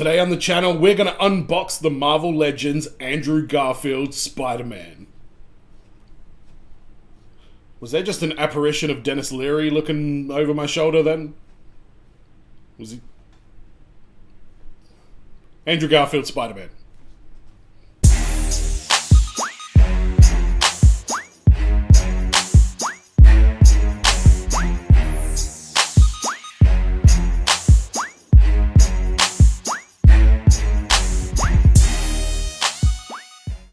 Today on the channel, we're going to unbox the Marvel Legends Andrew Garfield Spider-Man. Was there just an apparition of Dennis Leary looking over my shoulder then? Was he? Andrew Garfield Spider-Man.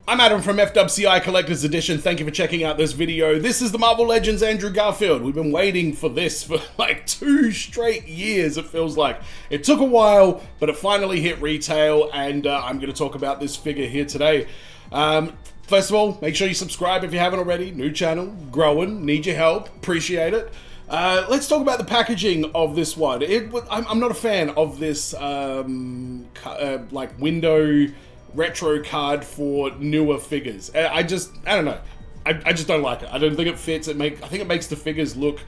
I'm Adam from FWCI Collector's Edition. Thank you for checking out this video. This is the Marvel Legends Andrew Garfield. We've been waiting for this for like 2 straight years, it feels like. It took a while, but it finally hit retail, and I'm going to talk about this figure here today. First of all, make sure you subscribe if you haven't already. New channel, growing, need your help, appreciate it. Let's talk about the packaging of this one. I'm not a fan of this like window retro card for newer figures. I don't know. I just don't like it. I don't think it fits. I think it makes the figures look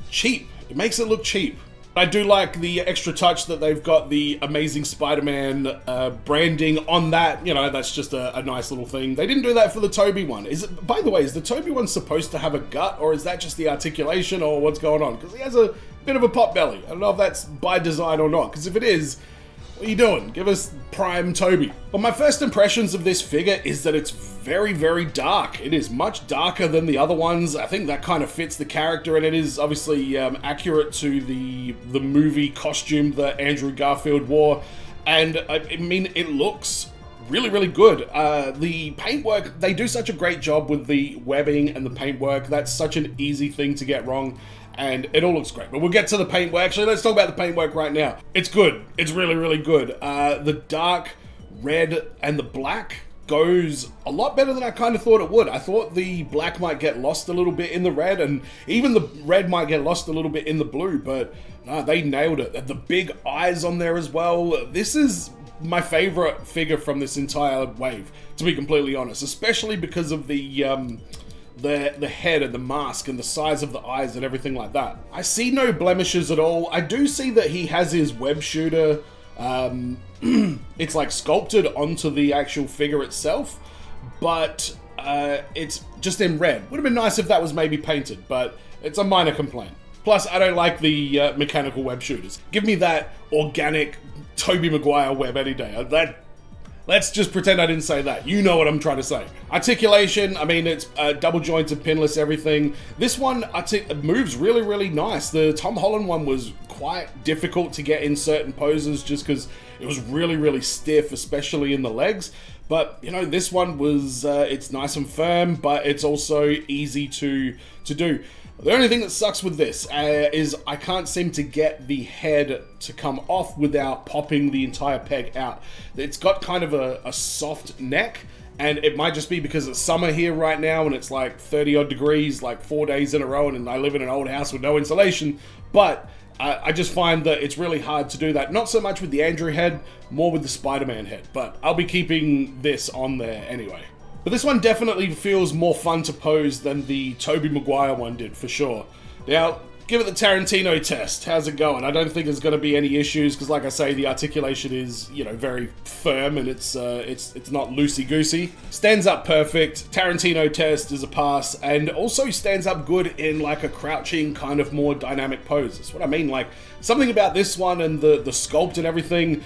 cheap. It makes it look cheap. I do like the extra touch that they've got the Amazing Spider-Man branding on that. You know, that's just a nice little thing. They didn't do that for the Tobey one. By the way, is the Tobey one supposed to have a gut, or is that just the articulation, or what's going on? Because he has a bit of a pot belly. I don't know if that's by design or not, because if it is, what are you doing? Give us prime Tobey. Well, my first impressions of this figure is that it's very, very dark. It is much darker than the other ones. I think that kind of fits the character, and it is obviously accurate to the movie costume that Andrew Garfield wore. And I mean, it looks really, really good. The paintwork, they do such a great job with the webbing and the paintwork. That's such an easy thing to get wrong, and it all looks great. But we'll get to the paintwork. Actually, let's talk about the paintwork right now. It's good. It's really, really good. The dark red and the black goes a lot better than I kind of thought it would. I thought the black might get lost a little bit in the red, and even the red might get lost a little bit in the blue, but no, they nailed it. The big eyes on there as well. This is my favorite figure from this entire wave, to be completely honest, especially because of the head and the mask and the size of the eyes and everything like that. I see no blemishes at all. I do see that he has his web shooter. It's like sculpted onto the actual figure itself, but it's just in red. Would have been nice if that was maybe painted, but it's a minor complaint. Plus, I don't like the mechanical web shooters. Give me that organic Tobey Maguire web any day. Let's just pretend I didn't say that. You know what I'm trying to say. Articulation, I mean, it's double jointed, pinless, everything. This one moves really, really nice. The Tom Holland one was quite difficult to get in certain poses just because it was really, really stiff, especially in the legs. But, you know, this one was, it's nice and firm, but it's also easy to do. The only thing that sucks with this is I can't seem to get the head to come off without popping the entire peg out. It's got kind of a soft neck, and it might just be because it's summer here right now and it's like 30 odd degrees, like 4 days in a row, and I live in an old house with no insulation, but I just find that it's really hard to do that. Not so much with the Andrew head, more with the Spider-Man head, but I'll be keeping this on there anyway. But this one definitely feels more fun to pose than the Tobey Maguire one did, for sure. Now, give it the Tarantino test. How's it going? I don't think there's going to be any issues, because like I say, the articulation is, you know, very firm, and it's not loosey-goosey. Stands up perfect. Tarantino test is a pass, and also stands up good in like a crouching kind of more dynamic pose. That's what I mean. Like, something about this one and the sculpt and everything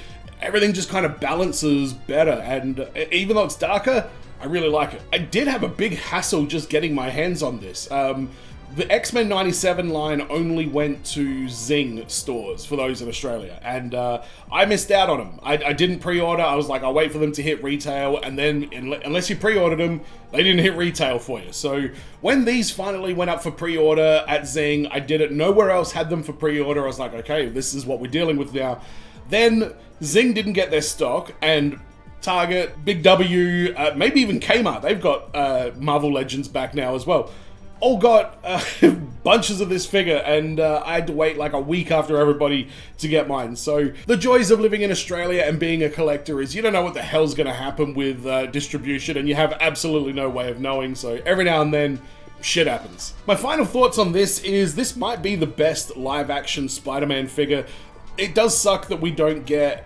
just kind of balances better, and even though it's darker, I really like it. I did have a big hassle just getting my hands on this. The X-Men 97 line only went to Zing stores for those in Australia, and I missed out on them. I didn't pre-order. I was like, I'll wait for them to hit retail, and then unless you pre-ordered them, they didn't hit retail for you. So when these finally went up for pre-order at Zing, I did it. Nowhere else had them for pre-order. I was like, okay, this is what we're dealing with now. Then Zing didn't get their stock, and Target, Big W, maybe even Kmart, they've got Marvel Legends back now as well. All got bunches of this figure, and I had to wait like a week after everybody to get mine. So the joys of living in Australia and being a collector is you don't know what the hell's going to happen with distribution, and you have absolutely no way of knowing. So every now and then, shit happens. My final thoughts on this is this might be the best live action Spider-Man figure It does suck that we don't get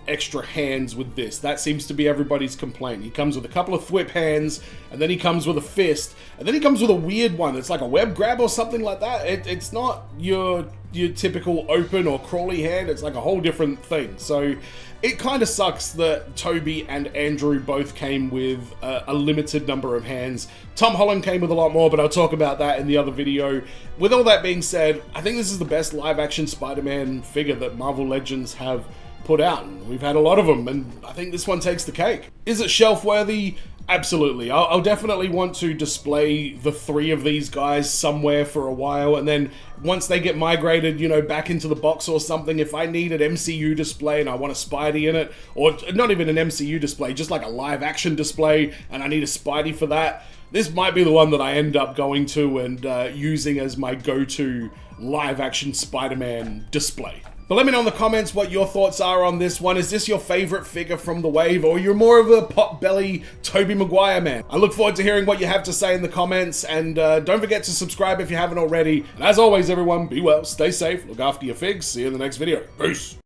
extra hands with this. That seems to be everybody's complaint. He comes with a couple of thwip hands, and then he comes with a fist, and then he comes with a weird one. It's like a web grab or something like that. It's not your typical open or crawly hand. It's like a whole different thing. So it kind of sucks that Toby and Andrew both came with a limited number of hands. Tom Holland came with a lot more, but I'll talk about that in the other video. With all that being said, I think this is the best live-action Spider-Man figure that Marvel Legends have put out. And we've had a lot of them, and I think this one takes the cake. Is it shelf-worthy? Absolutely. I'll definitely want to display the 3 of these guys somewhere for a while, and then once they get migrated, you know, back into the box or something, if I need an MCU display and I want a Spidey in it, or not even an MCU display, just like a live action display, and I need a Spidey for that, this might be the one that I end up going to and using as my go-to live action Spider-Man display. But let me know in the comments what your thoughts are on this one. Is this your favorite figure from the wave, or you're more of a pot-belly Tobey Maguire man? I look forward to hearing what you have to say in the comments, and don't forget to subscribe if you haven't already. And as always, everyone, be well, stay safe, look after your figs. See you in the next video. Peace!